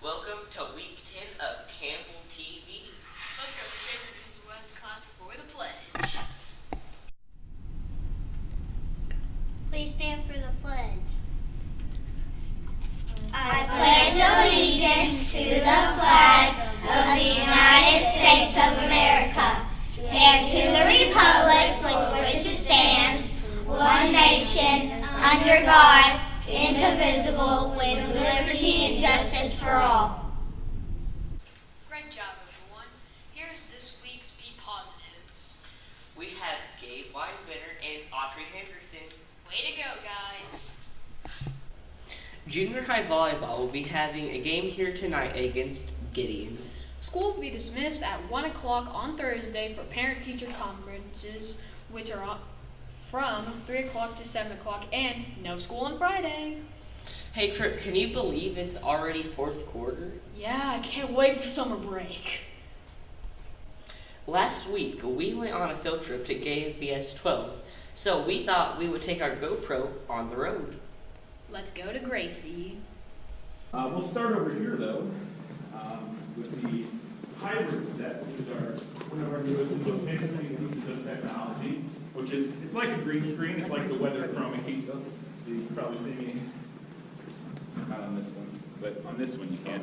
Welcome to week 10 of Camel TV. Let's go straight to East West class for the pledge. Please stand for the pledge. I pledge allegiance to the flag of the United States of America and to the republic for which it stands, one nation, under God, indivisible, with liberty and justice for all. Great job, everyone. Here's this week's Be Positives. We have Gabe Winner and Audrey Henderson. Way to go, guys. Junior high volleyball will be having a game here tonight against Gideon. School will be dismissed at 1 o'clock on Thursday for parent-teacher conferences, which are from 3 o'clock to 7 o'clock, and no school on Friday. Hey Trip, can you believe it's already fourth quarter? Yeah, I can't wait for summer break. Last week, we went on a field trip to KVS 12, so we thought we would take our GoPro on the road. Let's go to Gracie. We'll start over here, though, with the hybrid set, which is one of our newest and most interesting pieces of technology, which is, it's like a green screen. It's like the weather chroma key. So you can probably see me, not on this one, but on this one you can.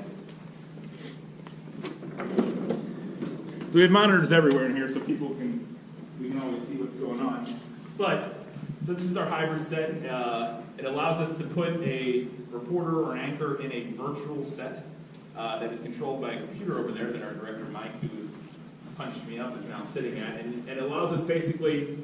So we have monitors everywhere in here, so we can always see what's going on. So this is our hybrid set. It allows us to put a reporter or anchor in a virtual set that is controlled by a computer over there that our director Mike, who has punched me up, is now sitting at. And it allows us basically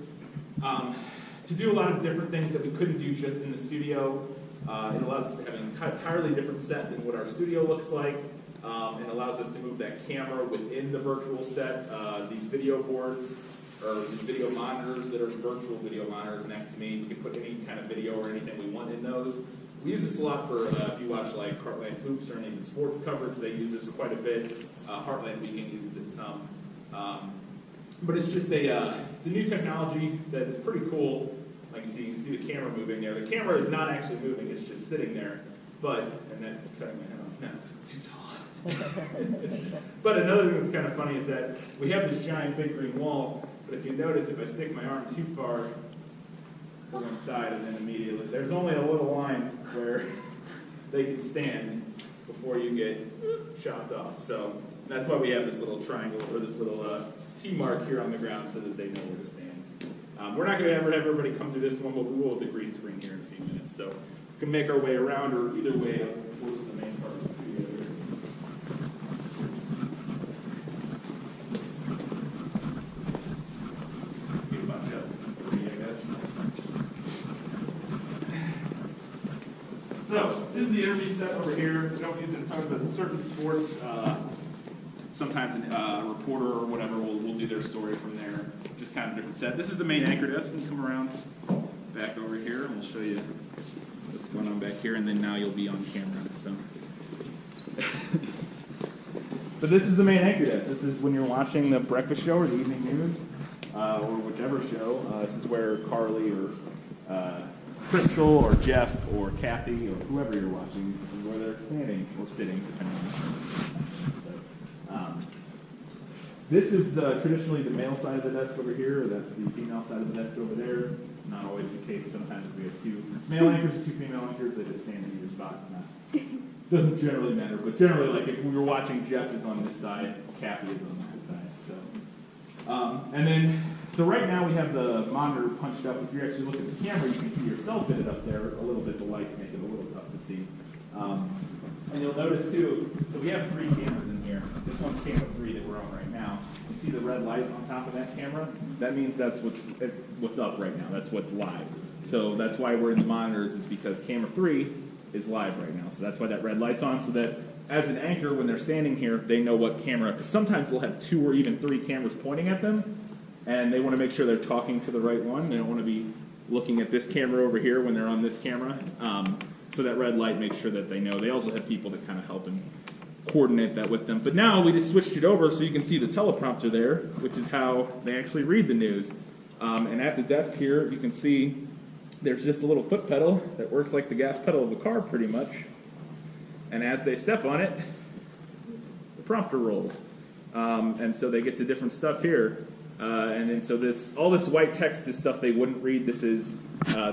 to do a lot of different things that we couldn't do just in the studio. It allows us to have an entirely different set than what our studio looks like. It allows us to move that camera within the virtual set. These video boards, or these video monitors that are virtual video monitors next to me. We can put any kind of video or anything we want in those. We use this a lot for, if you watch like Heartland Hoops or any of the sports coverage, they use this quite a bit. Heartland Weekend uses it some. But it's just it's a new technology that is pretty cool. Like you can see the camera moving there. The camera is not actually moving, it's just sitting there. And that's cutting my head off now, it's too tall. But another thing that's kind of funny is that we have this giant big green wall, but if you notice, if I stick my arm too far to one side and then immediately, there's only a little line where they can stand before you get chopped off. So that's why we have this little triangle or this little T mark here on the ground so that they know where to stand. We're not going to ever have everybody come through this one, but we will with the green screen here in a few minutes. So we can make our way around, or either way towards the main part of the studio here. So, this is the interview set over here. We don't use it a ton, but certain sports, sometimes a reporter or whatever will do their story from there. Just kind of a different set. This is the main anchor desk. We can come around back over here and we'll show you what's going on back here, and then now you'll be on camera. But this is the main anchor desk. This is when you're watching the breakfast show or the evening news, or whichever show. This is where Carly or Crystal or Jeff or Kathy or whoever you're watching, this is where they're standing or sitting, depending on this is traditionally the male side of the desk over here. That's the female side of the desk over there. It's not always the case. Sometimes we have two male anchors, two female anchors. They just stand in either spot. Doesn't generally matter, but generally, like if we were watching, Jeff is on this side, Kathy is on that side. So right now we have the monitor punched up. If you actually look at the camera, you can see yourself in it up there a little bit. The lights make it a little tough to see. And you'll notice too, so we have 3 cameras in here. This one's camera 3 that we're on right now. You see the red light on top of that camera? That means that's what's up right now. That's what's live. So that's why we're in the monitors, is because camera 3 is live right now. So that's why that red light's on, so that as an anchor, when they're standing here, they know what camera, because sometimes they'll have 2 or even 3 cameras pointing at them, and they want to make sure they're talking to the right one. They don't want to be looking at this camera over here when they're on this camera. So that red light makes sure that they know. They also have people that kind of help and coordinate that with them. But now we just switched it over so you can see the teleprompter there, which is how they actually read the news. And at the desk here, you can see there's just a little foot pedal that works like the gas pedal of a car pretty much. And as they step on it, prompter rolls. And so they get to different stuff here. And then so all this white text is stuff they wouldn't read. This is,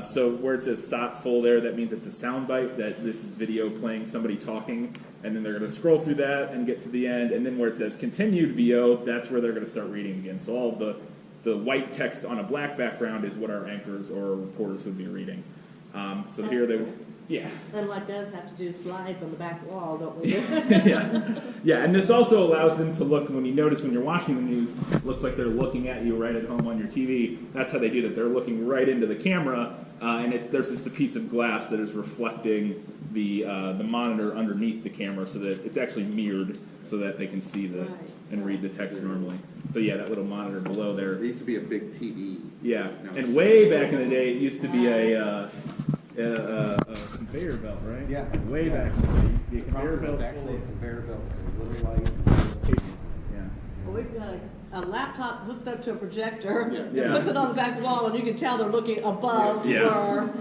so where it says "sot full" there, that means it's a sound bite, that this is video playing somebody talking. And then they're going to scroll through that and get to the end. And then where it says "continued VO," that's where they're going to start reading again. So all the white text on a black background is what our anchors or reporters would be reading. So here they would, yeah. Unlike us, have to do slides on the back wall, don't we? Yeah, and this also allows them to look, when you notice when you're watching the news, it looks like they're looking at you right at home on your TV. That's how they do that. They're looking right into the camera, and there's just a piece of glass that is reflecting the monitor underneath the camera so that it's actually mirrored so that they can see and read the text normally. So yeah, that little monitor below there. There used to be a big TV. Yeah, and way back in the day, it used to be a conveyor belt, right? Yeah. Way back in the day, it used to be a conveyor Conveyor belt. belt's actually a conveyor belt with a little light. Yeah. Well, we've got a laptop hooked up to a projector. Yeah. It puts it on the back wall, and you can tell they're looking above Yeah. where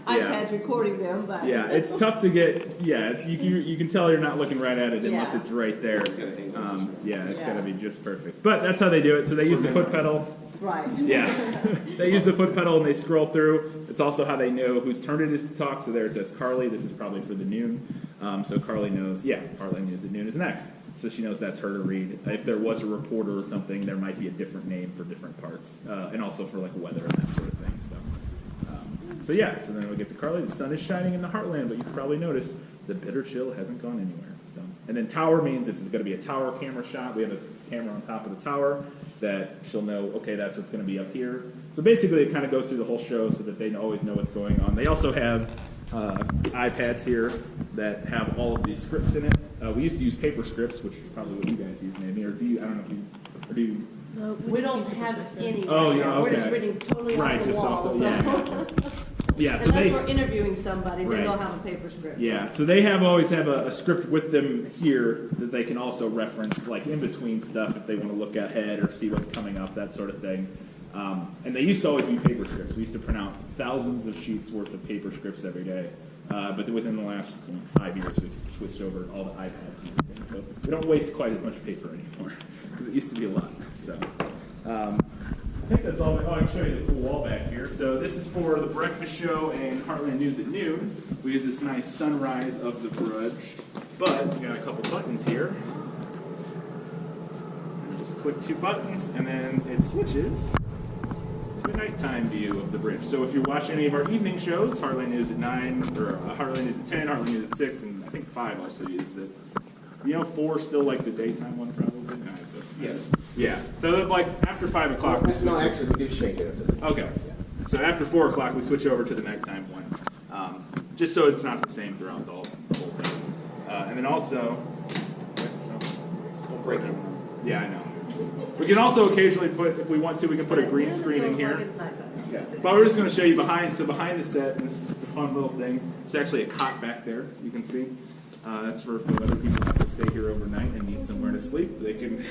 iPad's recording them. But Yeah, it's tough to get. Yeah, you can tell you're not looking right at it unless Yeah. it's right there. It's Got to be just perfect. But that's how they do it. So they use the foot pedal. right. Yeah, they use the foot pedal and they scroll through. It's also how they know whose turn it is to talk. So there it says Carly. This is probably for the noon. So Carly knows. Yeah, Carly knows that noon is next. So she knows that's her to read. If there was a reporter or something, there might be a different name for different parts, and also for like weather and that sort of thing. So yeah, so then we get to Carly. The sun is shining in the heartland, but you've probably noticed the bitter chill hasn't gone anywhere. So, and then tower means it's going to be a tower camera shot. We have a camera on top of the tower that she'll know, okay, that's what's going to be up here. So basically it kind of goes through the whole show so that they always know what's going on. They also have iPads here that have all of these scripts in it. We used to use paper scripts, which is probably what you guys use maybe, or do you, I don't know if you, or do you? No, we don't have any. Oh, right yeah, now. We're okay. just reading totally Right, off the just wall. off the, so. yeah, so Unless they, we're interviewing somebody, Right. then they'll have a paper script. yeah, so they always have a script with them here that they can also reference, like in between stuff if they want to look ahead or see what's coming up, that sort of thing. And they used to always be paper scripts. We used to print out thousands of sheets worth of paper scripts every day. But within the last 5 years, we've switched over to all the iPads and things. So we don't waste quite as much paper anymore because it used to be a lot. So. I think that's all. Oh, I can show you the cool wall back here. So this is for the breakfast show and Heartland News at noon. We use this nice sunrise of the Brudge, but we got a couple buttons here. So just click 2 buttons, and then it switches to a nighttime view of the bridge. So if you're watching any of our evening shows, Heartland News at 9, or Heartland News at 10, Heartland News at 6, and I think 5 also uses it. You know, 4 still like the daytime one, probably. No, it doesn't. Yes. Yeah. So like after 5 o'clock. we switch No, over. actually, we do shake it. Okay. So after 4 o'clock, we switch over to the nighttime one, just so it's not the same throughout the whole thing. And then also, Don't break it. yeah, I know. We can also occasionally put, if we want to, we can put a green screen in here. Yeah. But we're just going to show you behind. So behind the set, this is a fun little thing. There's actually a cot back there. You can see. That's for if the weather people have to stay here overnight and need somewhere to sleep. They can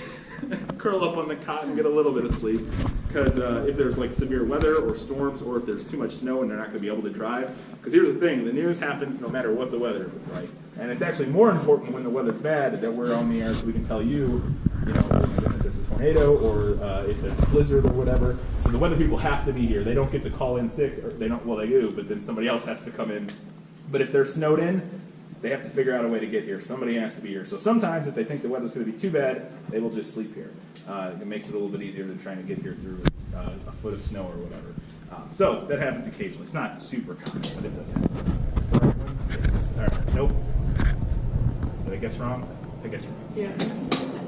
curl up on the cot and get a little bit of sleep. Because if there's like severe weather or storms, or if there's too much snow and they're not going to be able to drive. Because here's the thing: the news happens no matter what the weather is like. And it's actually more important when the weather's bad that we're on the air so we can tell you, oh my goodness, there's a tornado, or if there's a blizzard or whatever. So the weather people have to be here. They don't get to call in sick, or they don't. Well, they do, but then somebody else has to come in. But if they're snowed in, they have to figure out a way to get here. Somebody has to be here. So sometimes, if they think the weather's going to be too bad, they will just sleep here. It makes it a little bit easier than trying to get here through a foot of snow or whatever. So that happens occasionally. It's not super common, but it does happen. Is this the right one? Yes. All right. Nope. Did I guess wrong? I guess wrong. Yeah.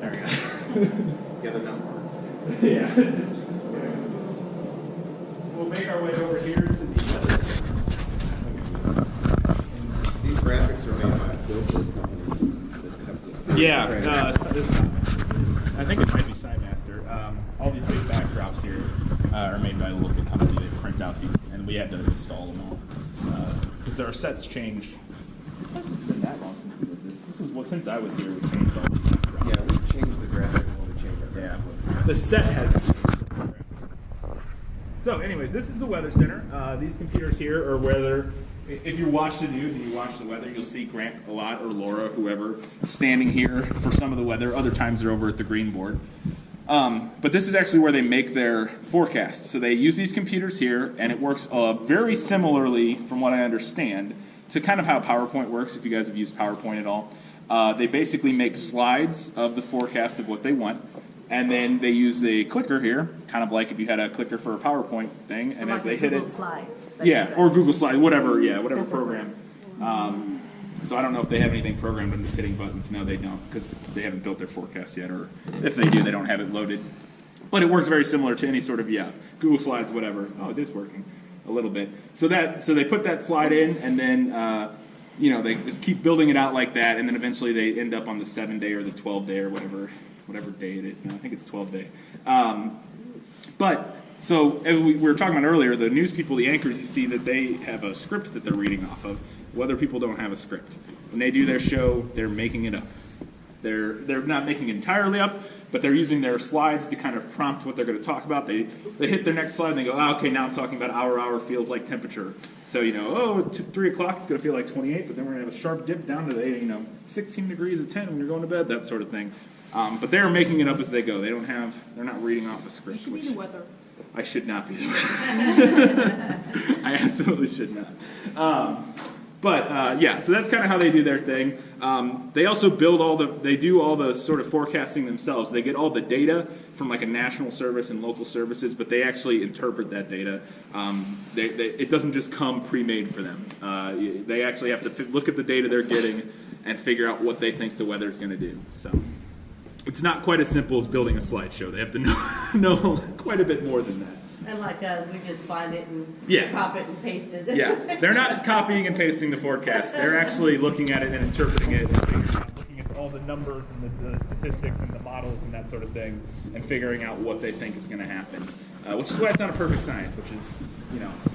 There we go. Get a number. Yeah. We'll make our way over here to the other side. These graphics are made by a billboard company. Yeah, I think it might be Sidemaster. All these big backdrops here are made by a local company. They print out these, and we had to install them all. Because our sets change. It hasn't been that long since we did this. This was since I was here. We changed all the backdrops. Yeah, we changed the graphic when we changed our Yeah. graphic. The set hasn't changed. So anyways, this is the Weather Center. These computers here are whether, if you watch the news and you watch the weather, you'll see Grant a lot, or Laura, whoever, standing here for some of the weather. Other times they're over at the green board. But this is actually where they make their forecasts. So they use these computers here, and it works very similarly, from what I understand, to kind of how PowerPoint works, if you guys have used PowerPoint at all. They basically make slides of the forecast of what they want, and then they use a clicker here, kind of like if you had a clicker for a PowerPoint thing, and as they hit it, Slides. yeah, or Google Slides, whatever program. So I don't know if they have anything programmed. I'm just hitting buttons. No, they don't, because they haven't built their forecast yet, or if they do, they don't have it loaded. But it works very similar to any sort of, Google Slides, whatever. Oh, it is working a little bit. So they put that slide in, and then they just keep building it out like that, and then eventually they end up on the 7-day or the 12-day or whatever day it is now. I think it's 12-day. So as we were talking about earlier, the news people, the anchors, you see that they have a script that they're reading off of. Weather people don't have a script. When they do their show, they're making it up. They're not making it entirely up, but they're using their slides to kind of prompt what they're going to talk about. They hit their next slide and they go, okay, now I'm talking about hour feels like temperature. So, 3 o'clock it's going to feel like 28, but then we're going to have a sharp dip down to 16 degrees at 10 when you're going to bed, that sort of thing. But they're making it up as they go. They're not reading off a script. You should be the weather. I should not be the weather. I absolutely should not. So that's kind of how they do their thing. They also they do all the sort of forecasting themselves. They get all the data from like a national service and local services, but they actually interpret that data. It doesn't just come pre-made for them. They actually have to look at the data they're getting and figure out what they think the weather's going to do. So it's not quite as simple as building a slideshow. They have to know quite a bit more than that. And like us, we just find it and copy it and paste it. Yeah, they're not copying and pasting the forecast. They're actually looking at it and interpreting it, and looking at all the numbers and the statistics and the models and that sort of thing, and figuring out what they think is going to happen. Which is why it's not a perfect science, which is,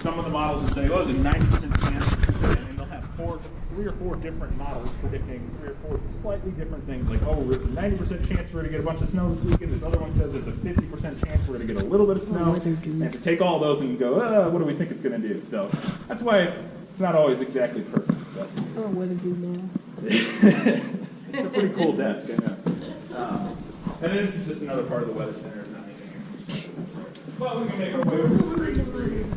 some of the models will say, there's a 90% chance, and then they'll have 3 or 4 different models predicting 3 or 4 slightly different things, like, there's a 90% chance we're going to get a bunch of snow this weekend. This other one says there's a 50% chance we're going to get a little bit of snow. And have to take all those and go, what do we think it's going to do? So that's why it's not always exactly perfect. But weather now. it's a pretty cool desk, I know. And then this is just another part of the Weather Center. It's not anything here. Well, we can make our way over to the green screen.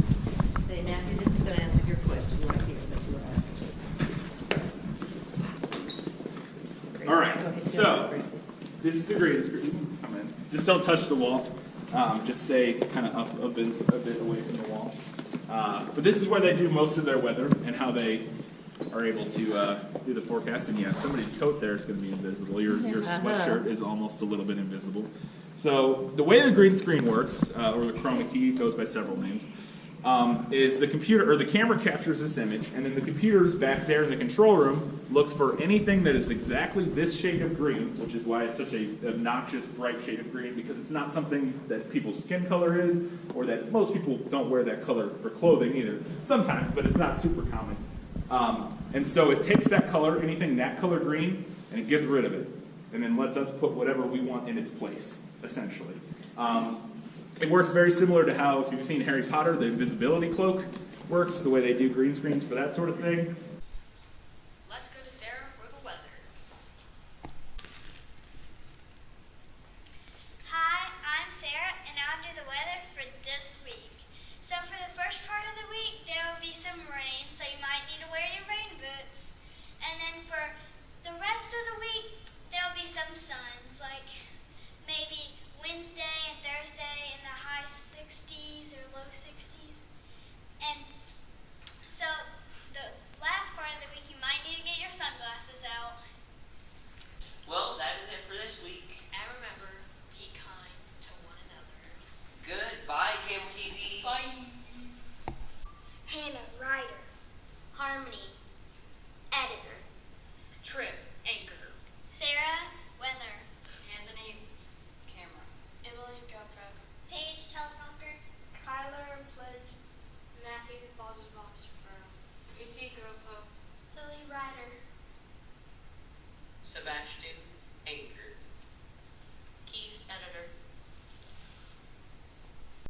Say, Matthew, this is going to answer your question right here that you were asking. All right, so this is the green screen. Come in. Just don't touch the wall. Just stay kind of up a bit away from the wall. But this is where they do most of their weather and how they are able to do the forecast. And somebody's coat there is going to be invisible. Your sweatshirt is almost a little bit invisible. So the way the green screen works, or the chroma key, goes by several names, is the computer or the camera captures this image, and then the computers back there in the control room look for anything that is exactly this shade of green, which is why it's such a obnoxious bright shade of green, because it's not something that people's skin color is, or that most people don't wear that color for clothing either. Sometimes, but it's not super common. And so it takes that color, anything that color green, and it gets rid of it, and then lets us put whatever we want in its place, essentially. It works very similar to how, if you've seen Harry Potter, the invisibility cloak works, the way they do green screens for that sort of thing. Let's go to Sarah for the weather. Hi, I'm Sarah, and I'll do the weather for this week. So for the first part of the week, there will be some rain, so you might need to wear your rain boots. And then for the rest of the week, there will be some suns, like maybe Wednesday and Thursday in the high 60s or low 60s. And so the last part of the week, you might need to get your sunglasses out. Well, that is it for this week. And remember, be kind to one another. Goodbye, Camel TV. Bye. Hannah, writer. Harmony, editor. Trip, anchor. Sarah, weather. Anthony, camera. Emily, GoPro. Paige, teleprompter. Kyler, pledge. Matthew, positive officer firm. Lucy, GoPro. Lily, writer. Sebastian, anchor.